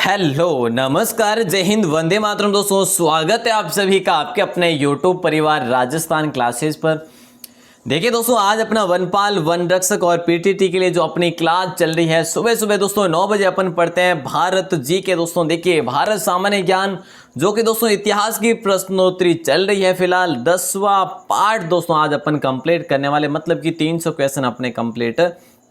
Hello नमस्कार जय हिंद वंदे मातरम। दोस्तों स्वागत है आप सभी का आपके अपने यूट्यूब परिवार राजस्थान क्लासेस पर। देखिए दोस्तों, आज अपना वनपाल वन रक्षक और पीटीटी के लिए जो अपनी क्लास चल रही है सुबह सुबह दोस्तों 9 बजे अपन पढ़ते हैं भारत जी के। दोस्तों देखिए, भारत सामान्य ज्ञान जो कि दोस्तों इतिहास की प्रश्नोत्तरी चल रही है। फिलहाल 10वां पार्ट दोस्तों आज अपन कंप्लीट करने वाले, मतलब कि 300 क्वेश्चन अपने कंप्लीट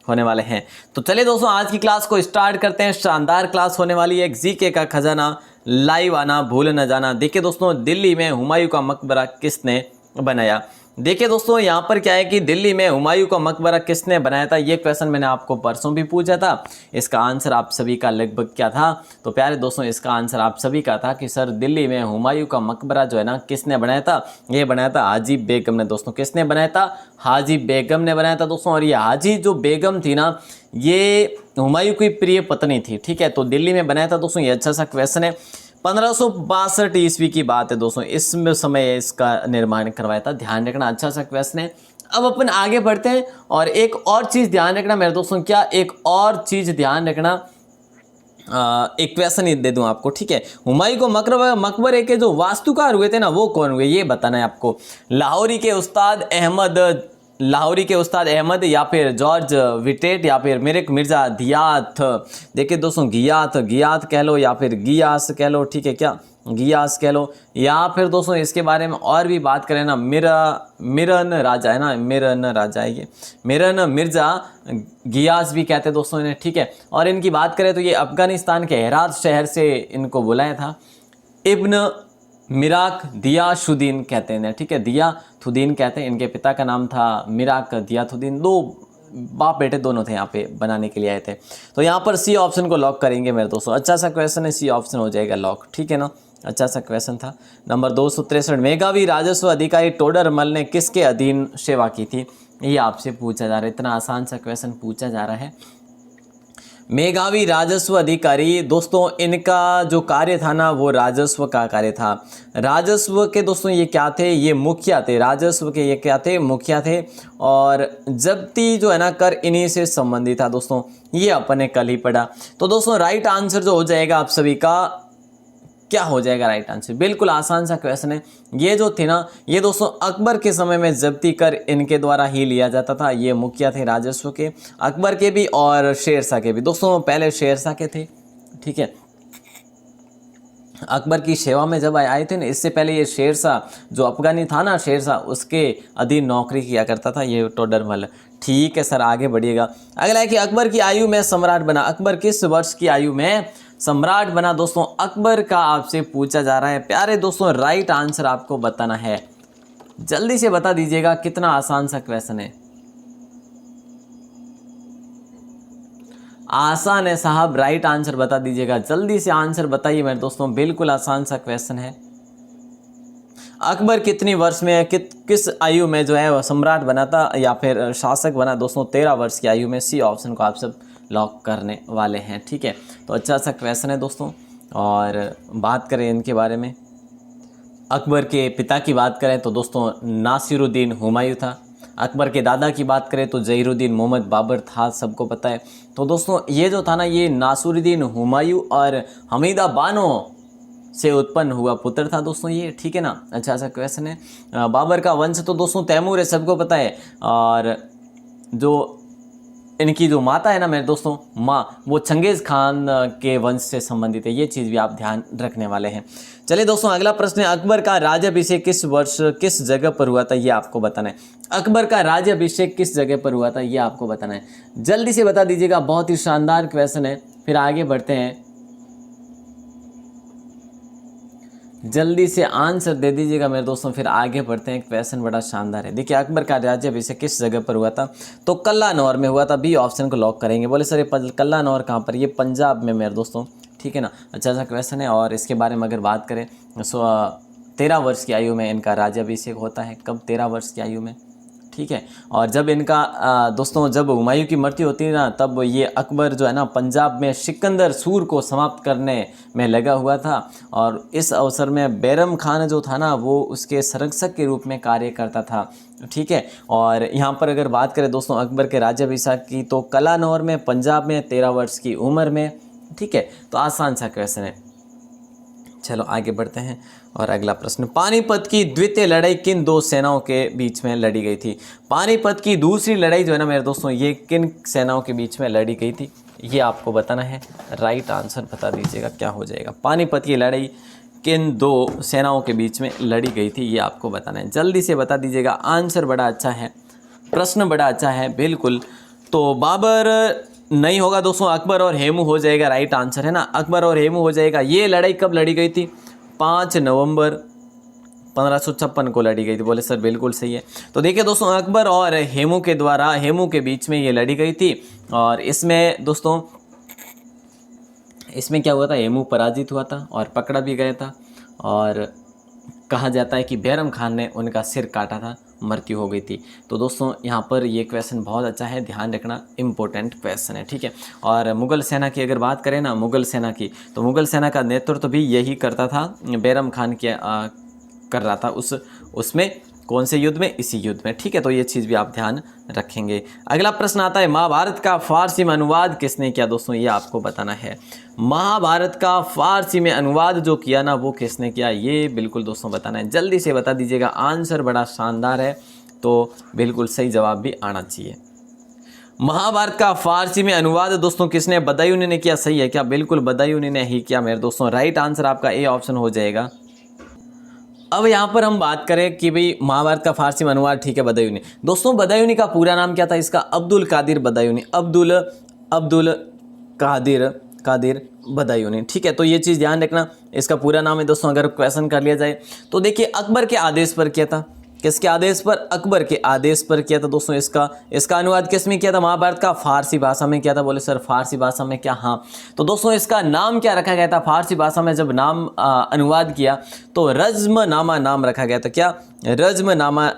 होने वाले हैं। तो चलिए दोस्तों आज की क्लास को स्टार्ट करते हैं। शानदार क्लास होने वाली है। जीके का खजाना लाइव आना भूल न जाना। देखिए दोस्तों, दिल्ली में हुमायूं का मकबरा किसने बनाया? देखिए दोस्तों, यहाँ पर क्या है कि दिल्ली में हुमायूं का मकबरा किसने बनाया था, ये क्वेश्चन मैंने आपको परसों भी पूछा था। इसका आंसर आप सभी का लगभग क्या था? तो प्यारे दोस्तों, इसका आंसर आप सभी का था कि सर दिल्ली में हुमायूं का मकबरा जो है ना किसने बनाया था? ये बनाया था हाजी बेगम ने। दोस्तों किसने बनाया था? हाजी बेगम ने बनाया था दोस्तों। और ये हाजी जो बेगम थी ना, ये हुमायूं की प्रिय पत्नी थी। ठीक है, तो दिल्ली में बनाया था दोस्तों। ये अच्छा सा क्वेश्चन है। 1562 ईस्वी की बात है दोस्तों, इस समय इसका निर्माण करवाया था। ध्यान रखना, अच्छा सा क्वेश्चन है। अब अपन आगे बढ़ते हैं और एक और चीज़ ध्यान रखना मेरे दोस्तों। क्या एक और चीज़ ध्यान रखना, एक क्वेश्चन ही दे दूं आपको। ठीक है, हुमायूं को मकबरे के जो वास्तुकार हुए थे ना, वो कौन हुए ये बताना है आपको। लाहौरी के उस्ताद अहमद या फिर जॉर्ज विटेट या फिर मिरिक मिर्जा धियाथ। देखिए दोस्तों, गियाथ कह लो या फिर गियास कह लो। ठीक है, क्या गियास कह लो, या फिर दोस्तों इसके बारे में और भी बात करें ना, मिरन राजा है ना, मिरन राजा है ये, मिरन मिर्जा गियास भी कहते हैं दोस्तों इन्हें। ठीक है, और इनकी बात करें तो ये अफगानिस्तान के हेरात शहर से इनको बुलाया था। इब्न मिराक दियाशुद्दीन कहते हैं। ठीक है, दियाथुद्दीन कहते हैं। इनके पिता का नाम था मिराक दियाथुद्दीन। दो बाप बेटे दोनों थे यहाँ पे बनाने के लिए आए थे। तो यहाँ पर सी ऑप्शन को लॉक करेंगे मेरे दोस्तों। अच्छा सा क्वेश्चन है, सी ऑप्शन हो जाएगा लॉक। ठीक है ना, अच्छा सा क्वेश्चन था। नंबर 263, मेघावी राजस्व अधिकारी टोडरमल ने किसके अधीन सेवा की थी? ये आपसे पूछा जा रहा है। इतना आसान सा क्वेश्चन पूछा जा रहा है। मेघावी राजस्व अधिकारी दोस्तों, इनका जो कार्य था ना, वो राजस्व का कार्य था। राजस्व के दोस्तों ये क्या थे? ये मुखिया थे। राजस्व के ये क्या थे? मुखिया थे। और जब्ती जो है ना, कर इन्हीं से संबंधित था दोस्तों। ये अपन ने कल ही पढ़ा। तो दोस्तों राइट आंसर जो हो जाएगा आप सभी का, क्या हो जाएगा राइट आंसर? बिल्कुल आसान सा क्वेश्चन है। ये जो थे ना, ये दोस्तों अकबर के समय में जब्ती कर इनके द्वारा ही लिया जाता था। ये मुखिया थे राजस्व के, अकबर के भी और शेरशाह के भी। दोस्तों पहले शेरशाह के थे। ठीक है, अकबर की सेवा में जब आए थे ना, इससे पहले ये शेरशाह जो अफगानी था ना, शेरशाह, उसके अधीन नौकरी किया करता था ये टोडरमल। ठीक है सर, आगे बढ़िएगा। अगला है कि अकबर की आयु में सम्राट बना। अकबर किस वर्ष की आयु में सम्राट बना? दोस्तों अकबर का आपसे पूछा जा रहा है। प्यारे दोस्तों, राइट आंसर आपको बताना है। जल्दी से बता दीजिएगा, कितना आसान सा क्वेश्चन है। आसान है साहब, राइट आंसर बता दीजिएगा। जल्दी से आंसर बताइए मेरे दोस्तों, बिल्कुल आसान सा क्वेश्चन है। अकबर कितनी वर्ष में किस आयु में जो है वह सम्राट बना था या फिर शासक बना? दोस्तों 13 वर्ष की आयु में। सी ऑप्शन को आप सब लॉक करने वाले हैं। ठीक है, तो अच्छा सा क्वेश्चन है दोस्तों। और बात करें इनके बारे में, अकबर के पिता की बात करें तो दोस्तों नासिरुद्दीन हुमायूं था। अकबर के दादा की बात करें तो जहीरुद्दीन मोहम्मद बाबर था, सबको पता है। तो दोस्तों ये जो था ना, ये नासिरुद्दीन हुमायूं और हमीदा बानो से उत्पन्न हुआ पुत्र था दोस्तों ये। ठीक है ना, अच्छा सा क्वेश्चन है। बाबर का वंश तो दोस्तों तैमूर है, सबको पता है। और जो इनकी जो माता है ना मेरे दोस्तों, माँ, वो चंगेज़ खान के वंश से संबंधित है। ये चीज़ भी आप ध्यान रखने वाले हैं। चलिए दोस्तों, अगला प्रश्न है, अकबर का राज्याभिषेक किस वर्ष किस जगह पर हुआ था? ये आपको बताना है। अकबर का राज्याभिषेक किस जगह पर हुआ था, ये आपको बताना है। जल्दी से बता दीजिएगा, बहुत ही शानदार क्वेश्चन है। फिर आगे बढ़ते हैं, जल्दी से आंसर दे दीजिएगा मेरे दोस्तों, फिर आगे बढ़ते हैं। क्वेश्चन बड़ा शानदार है। देखिए, अकबर का राज्याभिषेक किस जगह पर हुआ था? तो कल्लानौर में हुआ था। बी ऑप्शन को लॉक करेंगे। बोले सर ये कल्लानौर कहाँ पर? ये पंजाब में मेरे दोस्तों। ठीक है ना, अच्छा सा क्वेश्चन है। और इसके बारे में अगर बात करें तो 13 वर्ष की आयु में इनका राज्याभिषेक होता है। कब? 13 वर्ष की आयु में। ठीक है, और जब इनका दोस्तों जब हुमायूं की मृत्यु होती है ना, तब ये अकबर जो है ना पंजाब में सिकंदर सूर को समाप्त करने में लगा हुआ था। और इस अवसर में बैरम खान जो था ना, वो उसके संरक्षक के रूप में कार्य करता था। ठीक है, और यहाँ पर अगर बात करें दोस्तों अकबर के राज्याभिषेक की, तो कलानौर में पंजाब में 13 वर्ष की उम्र में। ठीक है, तो आसान सा क्वेश्चन है। चलो आगे बढ़ते हैं और अगला प्रश्न, पानीपत की द्वितीय लड़ाई किन दो सेनाओं के बीच में लड़ी गई थी? पानीपत की दूसरी लड़ाई जो है ना मेरे दोस्तों, ये किन सेनाओं के बीच में लड़ी गई थी, ये आपको बताना है। राइट आंसर बता दीजिएगा क्या हो जाएगा। पानीपत की लड़ाई किन दो सेनाओं के बीच में लड़ी गई थी, ये आपको बताना है। जल्दी से बता दीजिएगा। आंसर बड़ा अच्छा है, प्रश्न बड़ा अच्छा है, बिल्कुल। तो बाबर नहीं होगा दोस्तों, अकबर और हेमू हो जाएगा। राइट आंसर है ना, अकबर और हेमू हो जाएगा। ये लड़ाई कब लड़ी गई थी? 5 नवंबर 1556 को लड़ी गई थी। बोले सर बिल्कुल सही है। तो देखिए दोस्तों, अकबर और हेमू के द्वारा, हेमू के बीच में ये लड़ी गई थी। और इसमें दोस्तों, इसमें क्या हुआ था, हेमू पराजित हुआ था और पकड़ा भी गया था। और कहा जाता है कि बैरम खान ने उनका सिर काटा था, मृत्यु हो गई थी। तो दोस्तों यहाँ पर ये क्वेश्चन बहुत अच्छा है, ध्यान रखना, इम्पोर्टेंट क्वेश्चन है, ठीक है। और मुग़ल सेना की अगर बात करें ना, मुग़ल सेना की, तो मुग़ल सेना का नेतृत्व भी यही करता था, बैरम खान कर रहा था उसमें। कौन से युद्ध में? इसी युद्ध में, ठीक है। तो ये चीज़ भी आप ध्यान रखेंगे। अगला प्रश्न आता है, महाभारत का फारसी में अनुवाद किसने किया? दोस्तों ये आपको बताना है। महाभारत का फारसी में अनुवाद जो किया ना, वो किसने किया, ये बिल्कुल दोस्तों बताना है। जल्दी से बता दीजिएगा। आंसर बड़ा शानदार है, तो बिल्कुल सही जवाब भी आना चाहिए। महाभारत का फारसी में अनुवाद दोस्तों किसने? बदायूनी ने किया। सही है क्या? बिल्कुल बदायूनी ने ही किया मेरे दोस्तों। राइट आंसर आपका ए ऑप्शन हो जाएगा। अब यहाँ पर हम बात करें कि भाई महाभारत का फारसी में अनुवाद, ठीक है, बदायूनी। दोस्तों बदायूनी का पूरा नाम क्या था इसका? अब्दुल कादिर बदायूनी। अब्दुल कादिर बदायूनी, ठीक है। तो ये चीज़ ध्यान रखना, इसका पूरा नाम है दोस्तों। अगर क्वेश्चन कर लिया जाए तो देखिए, अकबर के आदेश पर किया था। किसके आदेश पर? अकबर के आदेश पर किया था दोस्तों। इसका अनुवाद किस में किया था? महाभारत का फारसी भाषा में किया था। बोले सर फारसी भाषा में क्या? हाँ। तो दोस्तों इसका नाम क्या रखा गया था फारसी भाषा में? जब नाम अनुवाद किया तो रज़्मनामा नाम रखा गया था। क्या? रज़्मनामा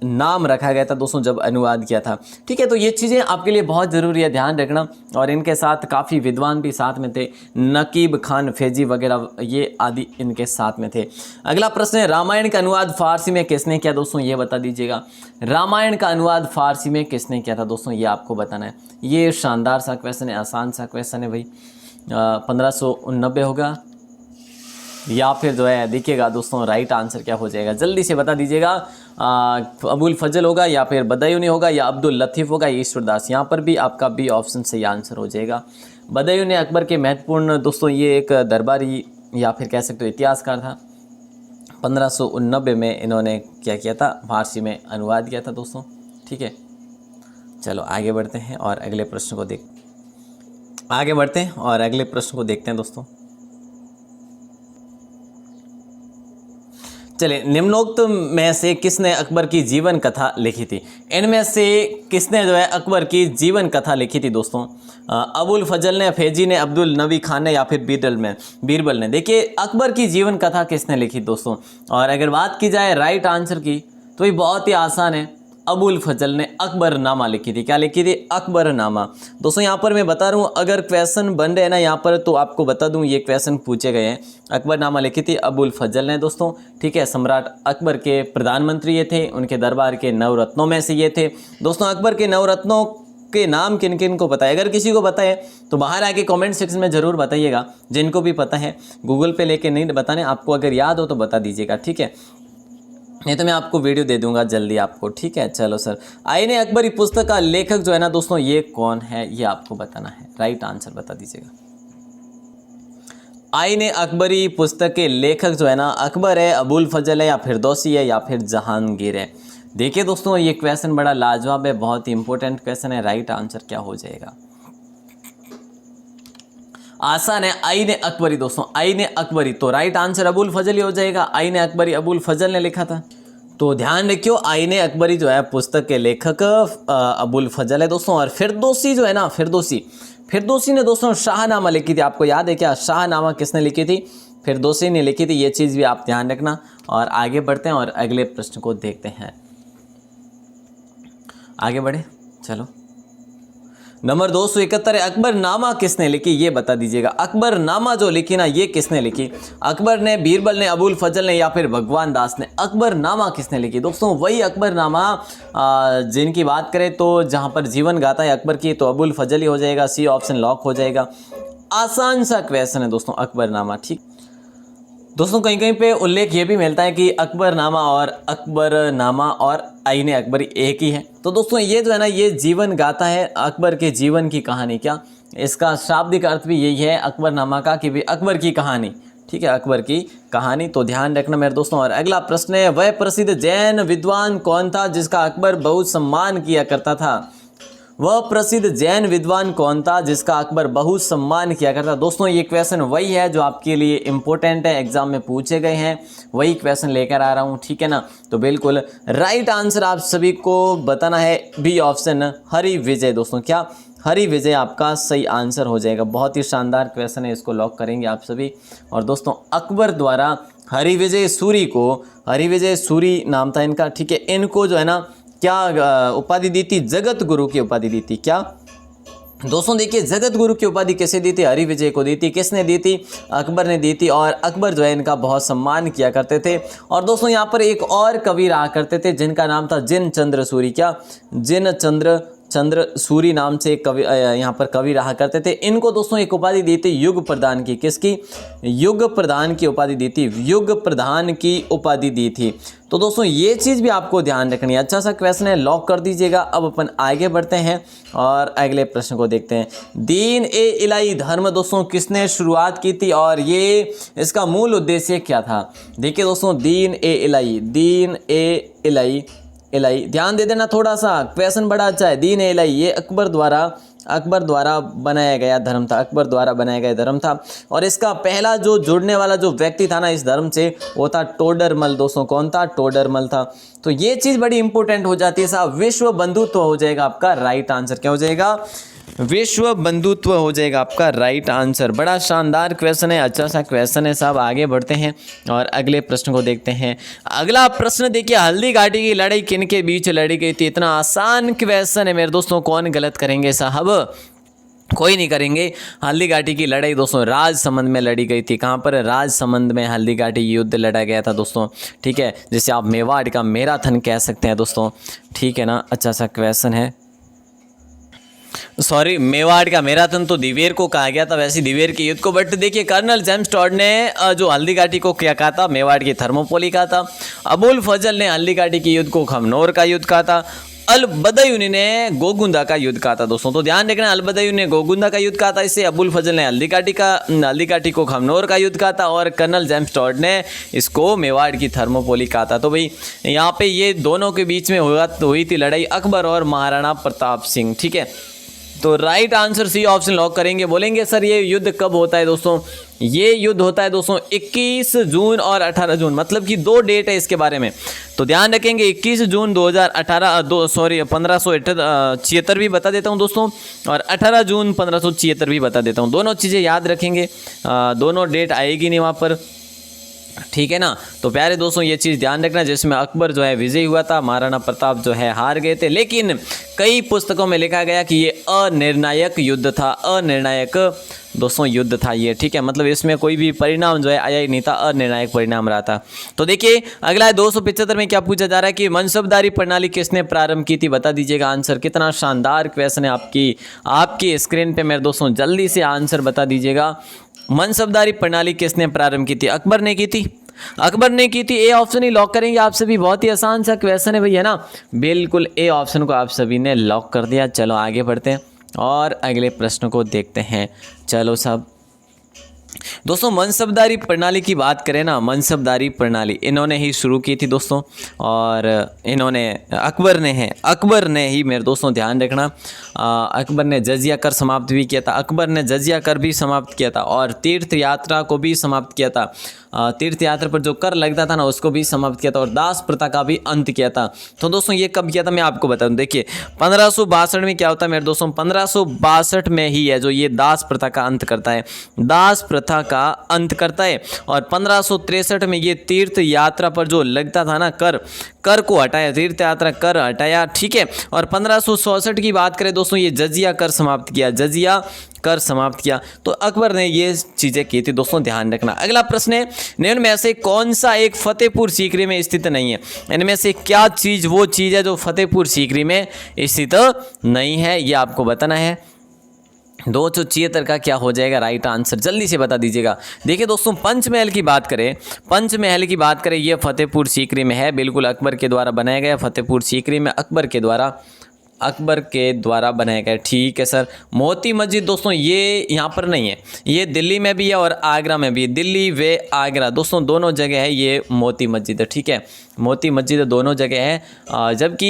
नाम रखा गया था दोस्तों, जब अनुवाद किया था, ठीक है। तो ये चीज़ें आपके लिए बहुत ज़रूरी है, ध्यान रखना। और इनके साथ काफ़ी विद्वान भी साथ में थे, नकीब खान फैजी वगैरह, ये आदि इनके साथ में थे। अगला प्रश्न है, रामायण का अनुवाद फारसी में किसने किया? दोस्तों ये बता दीजिएगा। रामायण का अनुवाद फारसी में किसने किया था? दोस्तों ये आपको बताना है। ये शानदार सा क्वेश्चन है, आसान सा क्वेश्चन है भाई। 1590 होगा या फिर जो है, देखिएगा दोस्तों राइट आंसर क्या हो जाएगा, जल्दी से बता दीजिएगा। अबुल फजल होगा या फिर बदायूनी होगा या अब्दुल लतीफ़ होगा या ईश्वरदास। यहाँ पर भी आपका बी ऑप्शन सही आंसर हो जाएगा। बदायूनी अकबर के महत्वपूर्ण दोस्तों, ये एक दरबारी या फिर कह सकते हो इतिहासकार था। 1590 में इन्होंने क्या किया था? फारसी में अनुवाद किया था दोस्तों, ठीक है। चलो आगे बढ़ते हैं और अगले प्रश्न को देखते हैं दोस्तों। चलिए, निम्नोक्त में से किसने अकबर की जीवन कथा लिखी थी? इनमें से किसने जो है अकबर की जीवन कथा लिखी थी दोस्तों? अबुल फजल ने, फैजी ने, अब्दुल नबी खान ने या फिर बीरबल ने। देखिए अकबर की जीवन कथा किसने लिखी दोस्तों? और अगर बात की जाए राइट आंसर की, तो ये बहुत ही आसान है, अबुल फजल ने अकबरनामा लिखी थी। क्या लिखी थी? अकबरनामा। दोस्तों यहाँ पर मैं बता रहा हूँ, अगर क्वेश्चन बन रहे हैं ना यहाँ पर, तो आपको बता दूँ ये क्वेश्चन पूछे गए हैं। अकबरनामा लिखी थी अबुल फजल ने दोस्तों, ठीक है। सम्राट अकबर के प्रधानमंत्री ये थे, उनके दरबार के नवरत्नों में से ये थे दोस्तों। अकबर के नवरत्नों के नाम किन किन को पता है? अगर किसी को पता है तो बाहर आके कमेंट सेक्शन में ज़रूर बताइएगा। जिनको भी पता है, गूगल पे लेके नहीं बताने, आपको अगर याद हो तो बता दीजिएगा, ठीक है। नहीं तो मैं आपको वीडियो दे दूंगा जल्दी आपको, ठीक है। चलो सर, आईने अकबरी पुस्तक का लेखक जो है ना दोस्तों, ये कौन है, ये आपको बताना है। राइट आंसर बता दीजिएगा। आईने अकबरी पुस्तक के लेखक जो है ना, अकबर है, अबुल फजल है या फिरदौसी है या फिर जहांगीर है। देखिए दोस्तों ये क्वेश्चन बड़ा लाजवाब है, बहुत ही इंपॉर्टेंट क्वेश्चन है। राइट आंसर क्या हो जाएगा? आसान है, आईने अकबरी दोस्तों, आईने अकबरी। तो राइट आंसर अबुल फजल ही हो जाएगा। आईने अकबरी अबुल फजल ने लिखा था। तो ध्यान रखियो, आईने अकबरी जो है पुस्तक के लेखक अबुल फजल है दोस्तों। और फिरदौसी जो है ना, फिरदौसी ने दोस्तों शाहनामा लिखी थी। आपको याद है क्या? शाहनामा किसने लिखी थी? फिरदौसी ने लिखी थी। ये चीज़ भी आप ध्यान रखना। और आगे बढ़ते हैं और अगले प्रश्न को देखते हैं। आगे बढ़े, चलो। नंबर 271 है, अकबरनामा किसने लिखी? ये बता दीजिएगा। अकबरनामा जो लिखी ना, ये किसने लिखी? अकबर ने, बीरबल ने, अबुल फजल ने या फिर भगवान दास ने? अकबरनामा किसने लिखी? दोस्तों वही अकबरनामा जिनकी बात करें तो जहाँ पर जीवन गाथा है अकबर की, तो अबुल फजल ही हो जाएगा। सी ऑप्शन लॉक हो जाएगा। आसान सा क्वेश्चन है दोस्तों अकबरनामा। ठीक दोस्तों, कहीं कहीं पे उल्लेख ये भी मिलता है कि अकबरनामा और आईने अकबरी एक ही है। तो दोस्तों ये जो है ना, ये जीवन गाथा है, अकबर के जीवन की कहानी। क्या इसका शाब्दिक अर्थ भी यही है अकबरनामा का, कि भी अकबर की कहानी। ठीक है, अकबर की कहानी, तो ध्यान रखना मेरे दोस्तों। और अगला प्रश्न है, वह प्रसिद्ध जैन विद्वान कौन था जिसका अकबर बहुत सम्मान किया करता था? वह प्रसिद्ध जैन विद्वान कौन था जिसका अकबर बहुत सम्मान किया करता? दोस्तों ये क्वेश्चन वही है जो आपके लिए इंपॉर्टेंट है, एग्जाम में पूछे गए हैं, वही क्वेश्चन लेकर आ रहा हूँ। ठीक है ना, तो बिल्कुल राइट आंसर आप सभी को बताना है बी ऑप्शन, हरि विजय। दोस्तों क्या हरि विजय आपका सही आंसर हो जाएगा। बहुत ही शानदार क्वेश्चन है, इसको लॉक करेंगे आप सभी। और दोस्तों अकबर द्वारा हरि विजय सूरी को, हरि विजय सूरी नाम था इनका, ठीक है, इनको जो है ना क्या उपाधि दी थी? जगत गुरु की उपाधि दी थी। क्या दोस्तों देखिए, जगत गुरु की उपाधि किसे दी थी? हरि विजय को दी थी। किसने दी थी? अकबर ने दी थी। और अकबर जो है इनका बहुत सम्मान किया करते थे। और दोस्तों यहाँ पर एक और कवि रहा करते थे जिनका नाम था जिन चंद्र सूरी। क्या जिन चंद्र सूरी नाम से एक कवि यहाँ पर कवि रहा करते थे। इनको दोस्तों एक उपाधि दी थी युग प्रधान की। किसकी? युग प्रधान की उपाधि दी थी, युग प्रधान की उपाधि दी थी। तो दोस्तों ये चीज़ भी आपको ध्यान रखनी है। अच्छा सा क्वेश्चन है, लॉक कर दीजिएगा। अब अपन आगे बढ़ते हैं और अगले प्रश्न को देखते हैं। दीन ए इलाही धर्म दोस्तों किसने शुरुआत की थी और ये इसका मूल उद्देश्य क्या था? देखिए दोस्तों, दीन ए इलाही, ध्यान दे देना थोड़ा सा, क्वेश्चन बड़ा अच्छा है। दीन ए इलाही ये अकबर द्वारा बनाया गया धर्म था, अकबर द्वारा बनाया गया धर्म था। और इसका पहला जो जुड़ने वाला जो व्यक्ति था ना इस धर्म से, वो था टोडरमल। दोस्तों कौन था? टोडरमल था। तो ये चीज़ बड़ी इंपॉर्टेंट हो जाती है साहब। विश्व बंधुत्व हो जाएगा आपका राइट आंसर। क्या हो जाएगा? विश्व बंधुत्व हो जाएगा आपका राइट आंसर। बड़ा शानदार क्वेश्चन है, अच्छा सा क्वेश्चन है साहब। आगे बढ़ते हैं और अगले प्रश्न को देखते हैं। अगला प्रश्न देखिए, हल्दी घाटी की लड़ाई किन के बीच लड़ी गई थी? इतना आसान क्वेश्चन है मेरे दोस्तों, कौन गलत करेंगे साहब? कोई नहीं करेंगे। हल्दी घाटी की लड़ाई दोस्तों राजसमंद में लड़ी गई थी। कहाँ पर? राजसमंद में हल्दी घाटी युद्ध लड़ा गया था दोस्तों। ठीक है, जिसे आप मेवाड़ का मैराथन कह सकते हैं दोस्तों। ठीक है ना, अच्छा सा क्वेश्चन है। सॉरी, मेवाड़ का मैराथन तो दिवेर को कहा गया था, वैसे दिवेर के युद्ध को। बट देखिए, कर्नल जेम्स टॉड ने जो हल्दी घाटी को क्या कहा था? मेवाड़ की थर्मोपोली कहा था। अबुल फजल ने हल्दी घाटी के युद्ध को खमनोर का युद्ध कहा था। अल-बदयुनी ने गोगुंदा का युद्ध कहा था दोस्तों। तो ध्यान रखना, अल-बदयुनी ने गोगुंदा का युद्ध कहा था, इससे अबुल फजल ने हल्दी घाटी को खमनोर का युद्ध कहा था, और कर्नल जेम्स टॉड ने इसको मेवाड़ की थर्मोपोली कहा था। तो भाई यहाँ पे ये दोनों के बीच में हुई थी लड़ाई, अकबर और महाराणा प्रताप सिंह। ठीक है, तो right answer C option lock करेंगे। बोलेंगे सर ये युद्ध कब होता है दोस्तों? ये युद्ध होता है दोस्तों 21 जून और 18 जून, मतलब कि 2 डेट है इसके बारे में। तो ध्यान रखेंगे, 21 जून 1576 भी बता देता हूं दोस्तों, और 18 जून 1576 भी बता देता हूं। दोनों चीज़ें याद रखेंगे, दोनों डेट आएगी नहीं वहाँ पर। ठीक है ना, तो प्यारे दोस्तों ये चीज़ ध्यान रखना, जिसमें अकबर जो है विजयी हुआ था, महाराणा प्रताप जो है हार गए थे। लेकिन कई पुस्तकों में लिखा गया कि ये अनिर्णायक युद्ध था, अनिर्णायक दोस्तों युद्ध था ये। ठीक है, मतलब इसमें कोई भी परिणाम जो है आया ही नहीं था, अनिर्णायक परिणाम रहा था। तो देखिए अगला है 275 में क्या पूछा जा रहा है कि मनसबदारी प्रणाली किसने प्रारंभ की थी? बता दीजिएगा आंसर। कितना शानदार क्वेश्चन है आपकी स्क्रीन पे मेरे दोस्तों, जल्दी से आंसर बता दीजिएगा। मनसबदारी प्रणाली किसने प्रारंभ की थी? अकबर ने की थी, अकबर ने की थी। ए ऑप्शन ही लॉक करेंगे आप सभी। बहुत ही आसान सा क्वेश्चन है भैया ना, बिल्कुल ए ऑप्शन को आप सभी ने लॉक कर दिया। चलो आगे बढ़ते हैं और अगले प्रश्न को देखते हैं। चलो साहब दोस्तों, मनसबदारी प्रणाली की बात करें ना, मनसबदारी प्रणाली इन्होंने ही शुरू की थी दोस्तों, और इन्होंने अकबर ने ही मेरे दोस्तों ध्यान रखना, अकबर ने जजिया कर समाप्त भी किया था, अकबर ने जजिया कर भी समाप्त किया था, और तीर्थ यात्रा को भी समाप्त किया था। तीर्थ यात्रा पर जो कर लगता था ना उसको भी समाप्त किया था, और दास प्रथा का भी अंत किया था। तो दोस्तों ये कब किया था मैं आपको बता दूं। देखिए 1562 में क्या होता है मेरे दोस्तों, 1562 में ही है जो ये दास प्रथा का अंत करता है, दास प्रथा का अंत करता है। और 1563 में ये तीर्थ यात्रा पर जो लगता था ना कर को हटाया, तीर्थ यात्रा कर हटाया। ठीक है, और 1564 की बात करें दोस्तों, ये जजिया कर समाप्त किया, जजिया कर समाप्त किया। तो अकबर ने ये चीज़ें की थी दोस्तों, ध्यान रखना। अगला प्रश्न है, निम्न में से कौन सा एक फतेहपुर सीकरी में स्थित नहीं है? इनमें से क्या चीज़ वो चीज़ है जो फतेहपुर सीकरी में स्थित नहीं है, ये आपको बताना है। 276 का क्या हो जाएगा राइट आंसर, जल्दी से बता दीजिएगा। देखिए दोस्तों, पंचमहल की बात करें, पंचमहल की बात करें, ये फतेहपुर सीकरी में है, बिल्कुल अकबर के द्वारा बनाया गया, फतेहपुर सीकरी में अकबर के द्वारा बनाया गया। ठीक है सर। मोती मस्जिद दोस्तों ये यहाँ पर नहीं है, ये दिल्ली में भी है और आगरा में भी, दिल्ली व आगरा दोस्तों दोनों जगह है ये मोती मस्जिद है। ठीक है, मोती मस्जिद दोनों जगह है। जबकि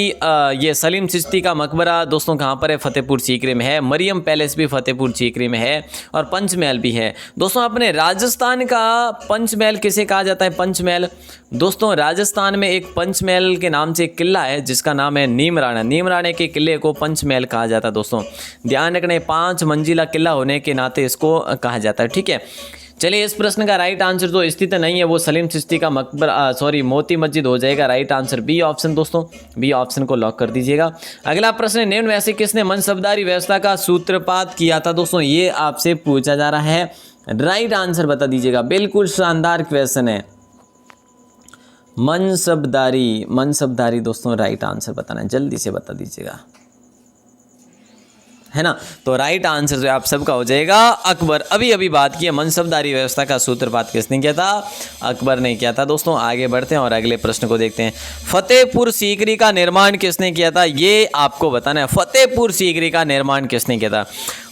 ये सलीम चिश्ती का मकबरा दोस्तों कहाँ पर है, फतेहपुर सीकरी में है। मरियम पैलेस भी फतेहपुर सीकरी में है और पंचमहल भी है। दोस्तों अपने राजस्थान का पंचमहल किसे कहा जाता है? पंचमहल दोस्तों राजस्थान में एक पंचमहल के नाम से एक किला है जिसका नाम है नीमराणा। नीमराणे के किले को पंचमहल कहा जाता है। दोस्तों ध्यान रखने, 5 मंजिला किला होने के नाते इसको कहा जाता है। ठीक है, चलिए इस प्रश्न का राइट आंसर जो स्थित नहीं है वो सलीम चिश्ती का मकबरा मोती मस्जिद हो जाएगा। राइट आंसर बी ऑप्शन दोस्तों, बी ऑप्शन को लॉक कर दीजिएगा। अगला प्रश्न, निम्न में से किसने मनसबदारी व्यवस्था का सूत्रपात किया था? दोस्तों ये आपसे पूछा जा रहा है, राइट आंसर बता दीजिएगा। बिल्कुल शानदार क्वेश्चन है, मनसबदारी दोस्तों राइट आंसर बताना है, जल्दी से बता दीजिएगा, है ना। तो राइट आंसर जो आप सबका हो जाएगा अकबर। अभी बात की है मनसबदारी व्यवस्था का सूत्रपात किसने किया था? अकबर ने किया था। दोस्तों आगे बढ़ते हैं और अगले प्रश्न को देखते हैं। फतेहपुर सीकरी का निर्माण किसने किया था? ये आपको बताना है, फतेहपुर सीकरी का निर्माण किसने किया था?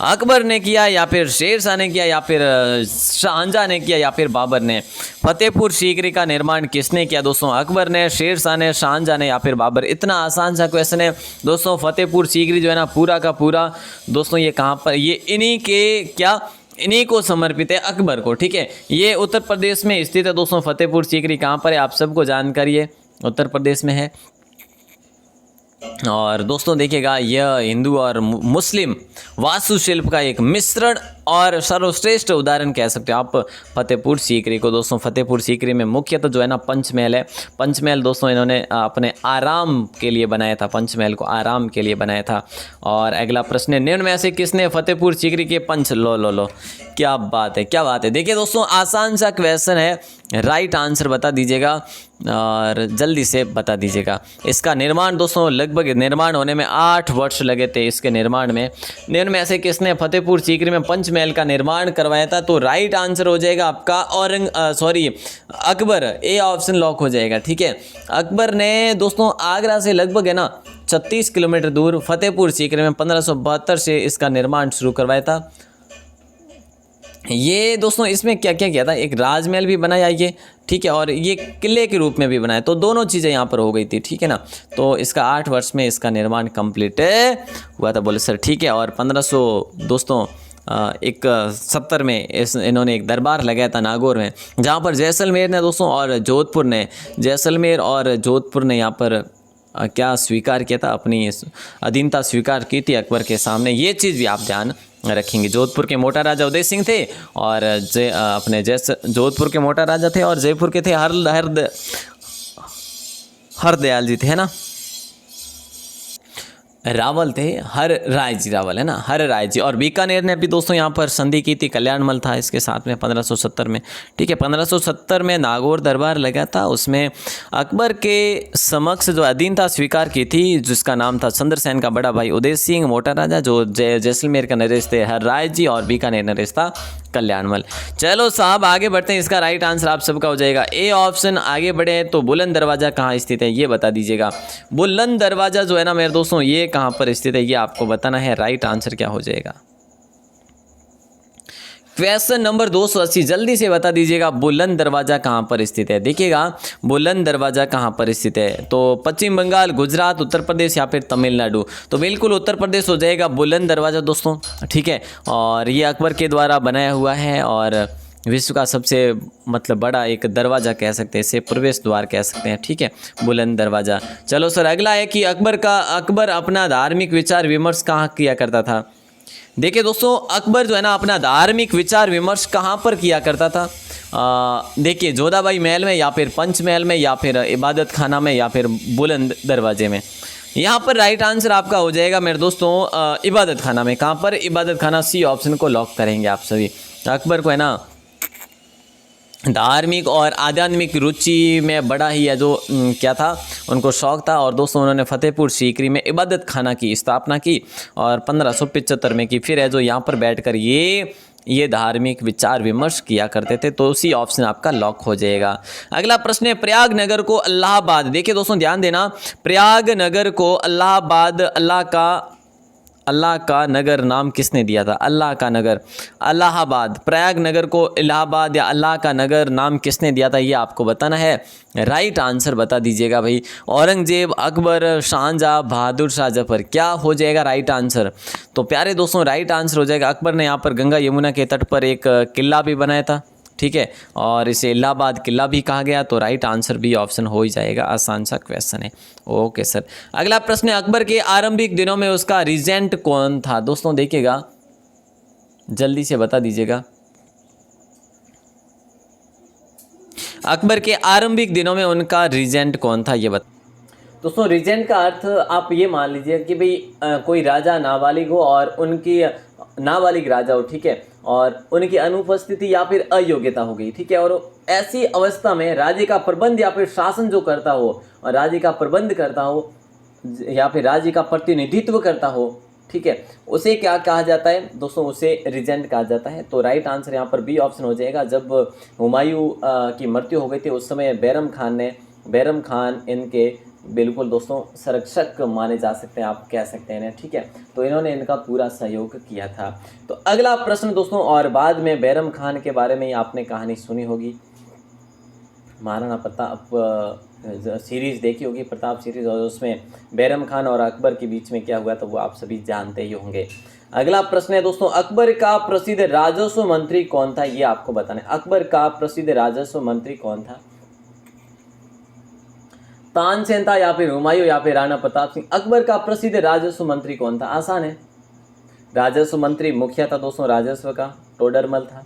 अकबर ने किया या फिर शेरशाह ने किया या फिर शाहजहां ने किया या फिर बाबर ने? फतेहपुर सीकरी का निर्माण किसने किया दोस्तों? अकबर ने, शेरशाह ने, शाहजहां ने या फिर बाबर? इतना आसान सा क्वेश्चन है दोस्तों। फतेहपुर सीकरी जो है ना पूरा का पूरा दोस्तों ये कहाँ पर, ये इन्हीं को समर्पित है, अकबर को। ठीक है, ये उत्तर प्रदेश में स्थित है दोस्तों। फतेहपुर सीकरी कहाँ पर है आप सबको जानकारी है, उत्तर प्रदेश में है। और दोस्तों देखिएगा यह हिंदू और मुस्लिम वास्तुशिल्प का एक मिश्रण और सर्वश्रेष्ठ उदाहरण कह सकते हो आप फतेहपुर सीकरी को। दोस्तों फतेहपुर सीकरी में मुख्यतः जो है ना पंचमहल है। पंचमहल दोस्तों इन्होंने अपने आराम के लिए बनाया था, पंचमहल को आराम के लिए बनाया था। और अगला प्रश्न है, निम्न में से किसने फतेहपुर सीकरी के पंच लो क्या बात है, क्या बात है। देखिए दोस्तों आसान सा क्वेश्चन है, राइट आंसर बता दीजिएगा और जल्दी से बता दीजिएगा। इसका निर्माण दोस्तों लगभग निर्माण होने में 8 वर्ष लगे थे इसके निर्माण में। निम्न में से किसने फतेहपुर सीकरी में पंचमहल का निर्माण करवाया था? तो राइट आंसर हो जाएगा आपका अकबर। ए ऑप्शन लॉक हो जाएगा। ठीक है, अकबर ने दोस्तों आगरा से लगभग है ना 36 किलोमीटर दूर फतेहपुर सीकरी में 1572 से इसका निर्माण शुरू करवाया था। ये दोस्तों इसमें क्या क्या किया था, एक राजमहल भी बनाया ये, ठीक है, और ये किले के रूप में भी बनाया, तो दोनों चीज़ें यहाँ पर हो गई थी। ठीक है ना, तो इसका 8 वर्ष में इसका निर्माण कंप्लीट हुआ था। बोले सर ठीक है। और 1500 दोस्तों 71 में इन्होंने एक दरबार लगाया था नागौर में, जहाँ पर जैसलमेर ने दोस्तों और जोधपुर ने, जैसलमेर और जोधपुर ने यहाँ पर क्या स्वीकार किया था, अपनी अधीनता स्वीकार की थी अकबर के सामने। ये चीज़ भी आप ध्यान रखेंगे। जोधपुर के मोटा राजा उदय सिंह थे और जोधपुर के मोटा राजा थे और जयपुर के थे हरदयाल जी थे, है ना, रावल थे, हर राय जी रावल, है ना, हर राय जी। और बीकानेर ने भी दोस्तों यहाँ पर संधि की थी, कल्याणमल था इसके साथ में 1570 में। ठीक है, 1570 में नागौर दरबार लगा था, उसमें अकबर के समक्ष जो अधीनता स्वीकार की थी, जिसका नाम था चंद्रसेन का बड़ा भाई उदय सिंह मोटा राजा, जो जैसलमेर का नरेश थे हर राय जी और बीकानेर नरेश था कल्याणमल। चलो साहब आगे बढ़ते हैं, इसका राइट आंसर आप सबका हो जाएगा ए ऑप्शन। आगे बढ़े तो बुलंद दरवाज़ा कहाँ स्थित है ये बता दीजिएगा। बुलंद दरवाज़ा जो है ना मेरे दोस्तों ये कहाँ पर स्थित है ये आपको बताना है। राइट आंसर क्या हो जाएगा? क्वेश्चन नंबर 280 जल्दी से बता दीजिएगा, बुलंद दरवाज़ा कहाँ पर स्थित है। देखिएगा बुलंद दरवाज़ा कहाँ पर स्थित है, तो पश्चिम बंगाल, गुजरात, उत्तर प्रदेश या फिर तमिलनाडु। तो बिल्कुल उत्तर प्रदेश हो जाएगा बुलंद दरवाज़ा दोस्तों। ठीक है, और ये अकबर के द्वारा बनाया हुआ है और विश्व का सबसे मतलब बड़ा एक दरवाज़ा कह सकते हैं, इसे प्रवेश द्वार कह सकते हैं। ठीक है, बुलंद दरवाज़ा। चलो सर अगला है कि अकबर अपना धार्मिक विचार विमर्श कहाँ किया करता था। देखिए दोस्तों अकबर जो है ना अपना धार्मिक विचार विमर्श कहाँ पर किया करता था। देखिए जोधाबाई महल में या फिर पंचमहल में या फिर इबादत खाना में या फिर बुलंद दरवाजे में। यहाँ पर राइट आंसर आपका हो जाएगा मेरे दोस्तों इबादत खाना में। कहाँ पर? इबादत खाना, सी ऑप्शन को लॉक करेंगे आप सभी। अकबर को है ना धार्मिक और आध्यात्मिक रुचि में बड़ा ही है जो क्या था, उनको शौक़ था। और दोस्तों उन्होंने फतेहपुर सीकरी में इबादत खाना की स्थापना की और 1575 में की। फिर है जो यहाँ पर बैठकर ये धार्मिक विचार विमर्श किया करते थे। तो उसी ऑप्शन आपका लॉक हो जाएगा। अगला प्रश्न है, प्रयाग नगर को इलाहाबाद, देखिए दोस्तों ध्यान देना, प्रयाग नगर को इलाहाबाद, अल्लाह का नगर नाम किसने दिया था? अल्लाह का नगर, इलाहाबाद, प्रयाग नगर को इलाहाबाद या अल्लाह का नगर नाम किसने दिया था, ये आपको बताना है। राइट आंसर बता दीजिएगा भाई। औरंगजेब, अकबर, शाहजहां, बहादुर शाह जफर, क्या हो जाएगा राइट आंसर? तो प्यारे दोस्तों राइट आंसर हो जाएगा अकबर ने यहाँ पर गंगा यमुना के तट पर एक किला भी बनाया था, ठीक है, और इसे इलाहाबाद किला भी कहा गया। तो राइट आंसर भी ऑप्शन हो ही जाएगा, आसान सा क्वेश्चन है। Okay sir. अगला प्रश्न है, अकबर के आरंभिक दिनों में उसका रीजेंट कौन था? दोस्तों देखिएगा, जल्दी से बता दीजिएगा। अकबर के आरंभिक दिनों में उनका रीजेंट कौन था, ये बता। दोस्तों रीजेंट का अर्थ आप ये मान लीजिए कि भाई कोई राजा नाबालिग हो और उनकी नाबालिग राजा हो, ठीक है, और उनकी अनुपस्थिति या फिर अयोग्यता हो गई, ठीक है, और ऐसी अवस्था में राज्य का प्रबंध या फिर शासन जो करता हो और राज्य का प्रबंध करता हो या फिर राज्य का प्रतिनिधित्व करता हो, ठीक है, उसे क्या कहा जाता है दोस्तों? उसे रीजेंट कहा जाता है। तो राइट आंसर यहाँ पर बी ऑप्शन हो जाएगा। जब हुमायूं की मृत्यु हो गई थी उस समय बैरम खान इनके बिल्कुल दोस्तों संरक्षक माने जा सकते हैं, आप कह सकते हैं, ठीक है, तो इन्होंने इनका पूरा सहयोग किया था। तो अगला प्रश्न दोस्तों, और बाद में बैरम खान के बारे में आपने कहानी सुनी होगी, महाराणा प्रताप सीरीज़ देखी होगी, प्रताप सीरीज़, और उसमें बैरम खान और अकबर के बीच में क्या हुआ था वो आप सभी जानते ही होंगे। अगला प्रश्न है दोस्तों, अकबर का प्रसिद्ध राजस्व मंत्री कौन था, ये आपको बताना है। अकबर का प्रसिद्ध राजस्व मंत्री कौन था? तानसेन था या फिर हुमायूं या फिर राणा प्रताप सिंह? अकबर का प्रसिद्ध राजस्व मंत्री कौन था? आसान है, राजस्व मंत्री मुखिया था दोस्तों राजस्व का, टोडरमल था,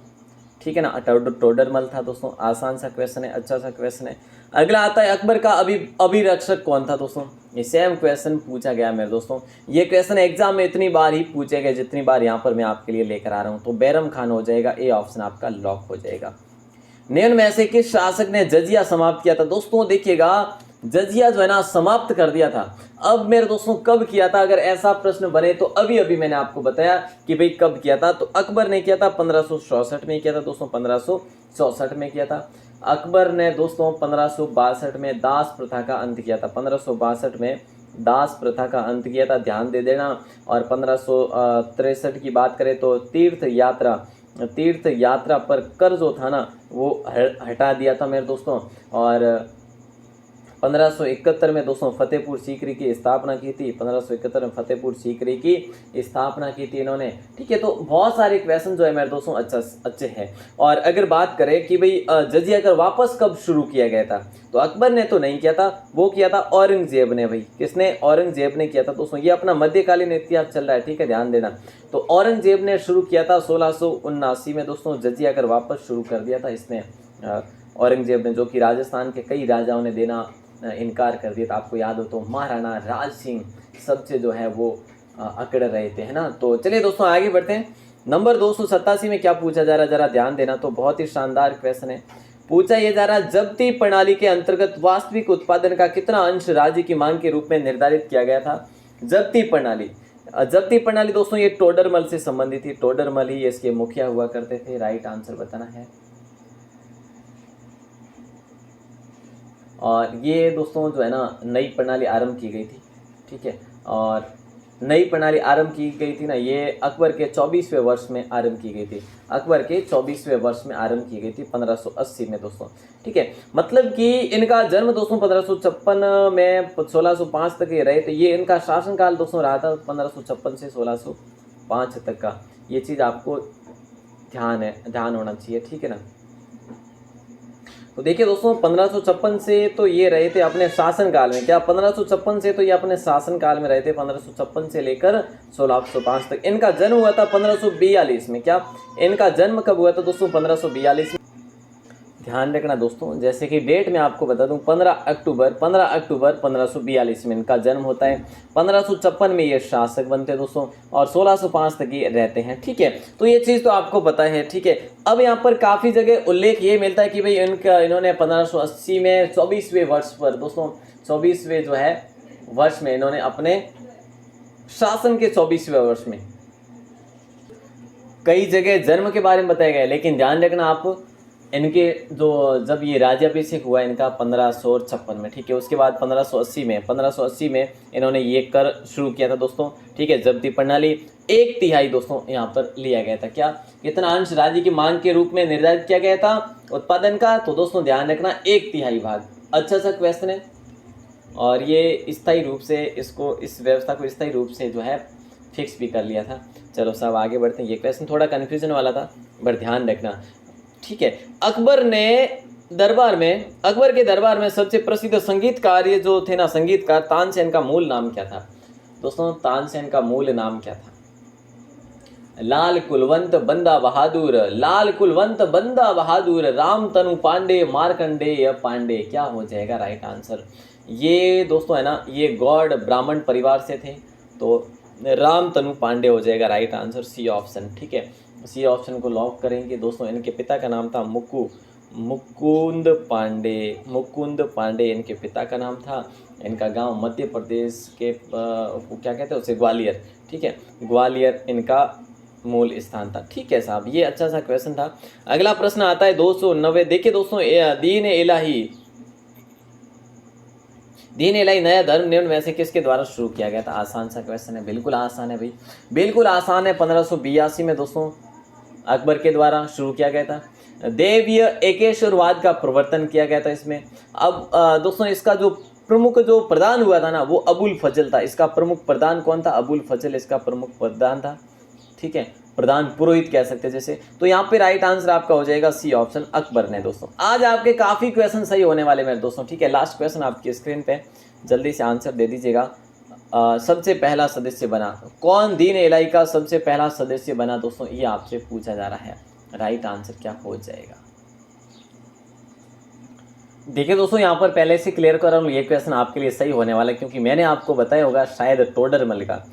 ठीक है ना, टोडरमल था दोस्तों। आसान सा क्वेश्चन है, अच्छा सा क्वेश्चन है। अगला आता है, अकबर का अभिरक्षक कौन था दोस्तों? ये सेम क्वेश्चन पूछा गया मेरे दोस्तों, ये क्वेश्चन एग्जाम में इतनी बार ही पूछे गए जितनी बार यहाँ पर मैं आपके लिए लेकर आ रहा हूँ। तो बैरम खान हो जाएगा, ए ऑप्शन आपका लॉक हो जाएगा। निम्न में से किस शासक ने जजिया समाप्त किया था? दोस्तों देखिएगा, जजिया जो है ना समाप्त कर दिया था। अब मेरे दोस्तों कब किया था? अगर ऐसा प्रश्न बने तो अभी मैंने आपको बताया कि भाई कब किया था। तो अकबर ने किया था 1564 में किया था दोस्तों, 1564 में किया था। अकबर ने दोस्तों 1562 में दास प्रथा का अंत किया था, 1562 में दास प्रथा का अंत किया था, ध्यान दे देना। और 1563 की बात करें तो तीर्थ यात्रा पर कर जो था ना वो हटा दिया था मेरे दोस्तों। और 1571 में दोस्तों फतेहपुर सीकरी की स्थापना की थी, 1571 में फतेहपुर सीकरी की स्थापना की थी इन्होंने, ठीक है। तो बहुत सारे क्वेश्चन जो है मेरे दोस्तों अच्छे हैं। और अगर बात करें कि भाई जजिया कर वापस कब शुरू किया गया था, तो अकबर ने तो नहीं किया था, वो किया था औरंगजेब ने। भाई किसने? औरंगजेब ने किया था दोस्तों। ये अपना मध्यकालीन इतिहास चल रहा है, ठीक है, ध्यान देना। तो औरंगजेब ने शुरू किया था 1679 में दोस्तों, जजिया कर वापस शुरू कर दिया था इसने, औरंगजेब ने, जो कि राजस्थान के कई राजाओं ने देना इनकार कर दिया था। आपको याद हो तो महाराणा राज सिंह सबसे जो है वो अकड़ रहे थे, है ना। तो चलिए दोस्तों आगे बढ़ते हैं। नंबर 287 में क्या पूछा जा रहा है, जरा ध्यान देना। तो बहुत ही शानदार क्वेश्चन है, पूछा ये जा रहा है, जब्ती प्रणाली के अंतर्गत वास्तविक उत्पादन का कितना अंश राज्य की मांग के रूप में निर्धारित किया गया था? जब्ती प्रणाली दोस्तों ये टोडरमल से संबंधित थी, टोडरमल ही इसके मुखिया हुआ करते थे। राइट आंसर बताना है। और ये दोस्तों जो है ना नई प्रणाली आरंभ की गई थी, ठीक है, और नई प्रणाली आरंभ की गई थी ना, ये अकबर के 24वें वर्ष में आरंभ की गई थी, अकबर के 24वें वर्ष में आरंभ की गई थी 1580 में दोस्तों, ठीक है। मतलब कि इनका जन्म दोस्तों 1556 में 1605 तक ये रहे, तो ये इनका शासनकाल दोस्तों रहा था 1556 से 1605 तक का। ये चीज़ आपको ध्यान होना चाहिए, ठीक है ना। तो देखिए दोस्तों 1556 से तो ये रहे थे अपने शासनकाल में, क्या 1556 से तो ये अपने शासनकाल में रहे थे, 1556 से लेकर 1605 तक। इनका जन्म हुआ था 1542 में। क्या इनका जन्म कब हुआ था दोस्तों? 1542 में। ध्यान रखना दोस्तों, जैसे कि डेट मैं आपको बता दूं 15 अक्टूबर 1542 में इनका जन्म होता है। 1556 में ये शासक बनते हैं दोस्तों और 1605 तक ये रहते हैं। ठीक है, तो ये चीज़ तो आपको पता है। ठीक है, अब यहाँ पर काफ़ी जगह उल्लेख ये मिलता है कि भाई इन्होंने 1580 में 24वें वर्ष पर दोस्तों 24वें जो है वर्ष में इन्होंने अपने शासन के 24वें वर्ष में कई जगह जन्म के बारे में बताया गया है, लेकिन ध्यान रखना आप इनके जो जब ये राज्याभिषेक हुआ इनका 1556 में। ठीक है, उसके बाद 1580 में इन्होंने ये कर शुरू किया था दोस्तों। ठीक है, जब्ती प्रणाली 1/3 दोस्तों यहाँ पर लिया गया था। क्या कितना अंश राज्य की मांग के रूप में निर्धारित किया गया था उत्पादन का, तो दोस्तों ध्यान रखना 1/3 भाग। अच्छा सा क्वेश्चन है और ये स्थायी रूप से इस व्यवस्था को स्थायी रूप से जो है फिक्स भी कर लिया था। चलो साहब आगे बढ़ते हैं। ये क्वेश्चन थोड़ा कन्फ्यूजन वाला था बट ध्यान रखना। ठीक है, अकबर के दरबार में सबसे प्रसिद्ध संगीतकार ये जो थे ना संगीतकार तानसेन का मूल नाम क्या था दोस्तों? तानसेन का मूल नाम क्या था? लाल कुलवंत बंदा बहादुर, राम तनु पांडे, मार्कंडेय पांडे। क्या हो जाएगा राइट आंसर? ये दोस्तों है ना ये गौड़ ब्राह्मण परिवार से थे, तो राम तनु पांडे हो जाएगा राइट आंसर, सी ऑप्शन। ठीक है, सी ऑप्शन को लॉक करेंगे दोस्तों। इनके पिता का नाम था मुकुंद पांडे इनके पिता का नाम था। इनका गांव मध्य प्रदेश के क्या कहते हैं उसे, ग्वालियर। ठीक है, ग्वालियर इनका मूल स्थान था। ठीक है साहब, ये अच्छा सा क्वेश्चन था। अगला प्रश्न आता है 290। देखिए दोस्तों, दीन इलाही नया धर्म निम्न में से किसके द्वारा शुरू किया गया था? आसान सा क्वेश्चन है, बिल्कुल आसान है भाई, बिल्कुल आसान है। 1582 में दोस्तों अकबर के द्वारा शुरू किया गया था। देवीय एकेश्वरवाद का प्रवर्तन किया गया था इसमें। अब दोस्तों इसका जो प्रमुख जो प्रधान हुआ था ना वो अबुल फजल था। इसका प्रमुख प्रधान कौन था? अबुल फजल इसका प्रमुख प्रधान था। ठीक है, प्रधान पुरोहित कह सकते हैं जैसे। तो यहाँ पे राइट आंसर आपका हो जाएगा सी ऑप्शन, अकबर ने। दोस्तों आज आपके काफ़ी क्वेश्चन सही होने वाले मेरे दोस्तों। ठीक है, लास्ट क्वेश्चन आपकी स्क्रीन पे, जल्दी से आंसर दे दीजिएगा। सबसे पहला सदस्य बना कौन? दीन इलाही का सबसे पहला सदस्य बना दोस्तों, ये आपसे पूछा जा रहा है। राइट आंसर क्या हो जाएगा? देखिए दोस्तों, यहाँ पर पहले से क्लियर कर रहा हूँ, ये क्वेश्चन आपके लिए सही होने वाला है क्योंकि मैंने आपको बताया होगा शायद टोडरमल का।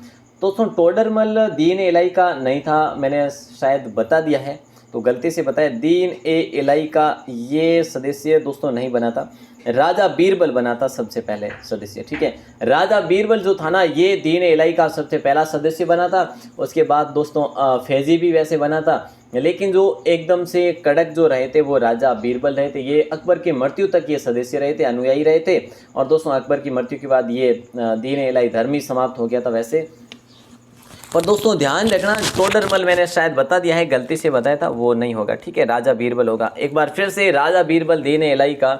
दोस्तों टोडरमल दीन इलाही का नहीं था, मैंने शायद बता दिया है तो गलती से बताया। दीन इलाही का ये सदस्य दोस्तों नहीं बना था, राजा बीरबल बना था सबसे पहले सदस्य। ठीक है, राजा बीरबल जो था ना ये दीन इलाही का सबसे पहला सदस्य बना था। उसके बाद दोस्तों फैजी भी वैसे बना था, लेकिन जो एकदम से कड़क जो रहे थे वो राजा बीरबल रहे थे। ये अकबर की मृत्यु तक ये सदस्य रहे थे, अनुयायी रहे थे। और दोस्तों अकबर की मृत्यु के बाद ये दीन इलाही धर्म ही समाप्त हो गया था वैसे। और दोस्तों ध्यान रखना, टोडरमल मैंने शायद बता दिया है, गलती से बताया था, वो नहीं होगा। ठीक है, राजा बीरबल होगा। एक बार फिर से, राजा बीरबल दीन इलाही का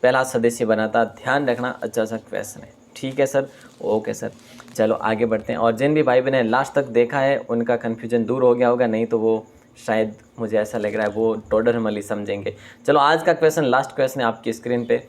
पहला सदस्य बना था। ध्यान रखना, अच्छा सा क्वेश्चन है। ठीक है सर, ओके सर, चलो आगे बढ़ते हैं। और जिन भी भाई बहने लास्ट तक देखा है उनका कन्फ्यूजन दूर हो गया होगा, नहीं तो वो शायद मुझे ऐसा लग रहा है वो टोडरमल ही समझेंगे। चलो आज का क्वेश्चन, लास्ट क्वेश्चन है आपकी स्क्रीन पे।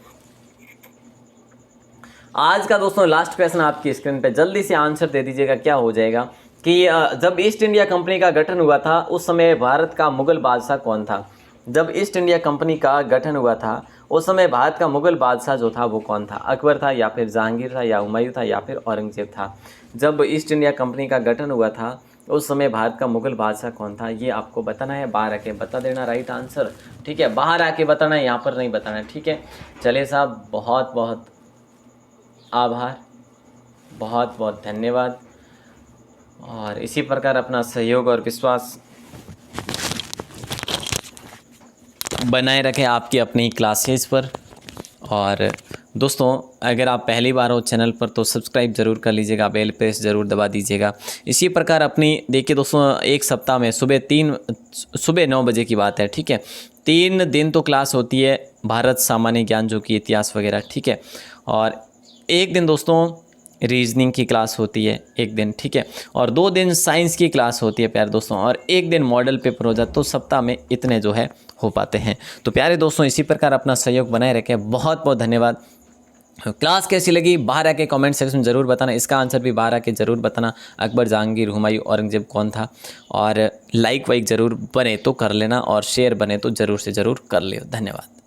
आज का दोस्तों लास्ट क्वेश्चन आपकी स्क्रीन पे, जल्दी से आंसर दे दीजिएगा। क्या हो जाएगा कि जब ईस्ट इंडिया कंपनी का गठन हुआ था उस समय भारत का मुगल बादशाह कौन था? जब ईस्ट इंडिया कंपनी का गठन हुआ था उस समय भारत का मुगल बादशाह जो था वो कौन था? अकबर था या फिर जहांगीर था या हुमायूं था या फिर औरंगजेब था? जब ईस्ट इंडिया कंपनी का गठन हुआ था उस समय भारत का मुगल बादशाह कौन था? ये आपको बताना है, बाहर आके बता देना राइट आंसर। ठीक है, बाहर आके बताना है, यहाँ पर नहीं बताना है। ठीक है, चलिए साहब, बहुत बहुत आभार, बहुत बहुत धन्यवाद। और इसी प्रकार अपना सहयोग और विश्वास बनाए रखें आपकी अपनी क्लासेस पर। और दोस्तों अगर आप पहली बार हो चैनल पर तो सब्सक्राइब ज़रूर कर लीजिएगा, बेल प्रेस ज़रूर दबा दीजिएगा। इसी प्रकार अपनी देखिए दोस्तों, एक सप्ताह में सुबह 9 बजे की बात है। ठीक है, 3 दिन तो क्लास होती है भारत सामान्य ज्ञान जो कि इतिहास वगैरह। ठीक है, और एक दिन दोस्तों रीजनिंग की क्लास होती है एक दिन। ठीक है, और 2 दिन साइंस की क्लास होती है प्यारे दोस्तों, और एक दिन मॉडल पेपर हो जाता। तो सप्ताह में इतने जो है हो पाते हैं। तो प्यारे दोस्तों इसी प्रकार अपना सहयोग बनाए रखें। बहुत बहुत धन्यवाद। क्लास कैसी लगी बाहर आके कमेंट सेक्शन में ज़रूर बताना, इसका आंसर भी बाहर आके ज़रूर बताना। अकबर, जहांगीर, हुमायूं, औरंगजेब कौन था? और लाइक वाइक ज़रूर बने तो कर लेना और शेयर बने तो ज़रूर से ज़रूर कर लियो। धन्यवाद।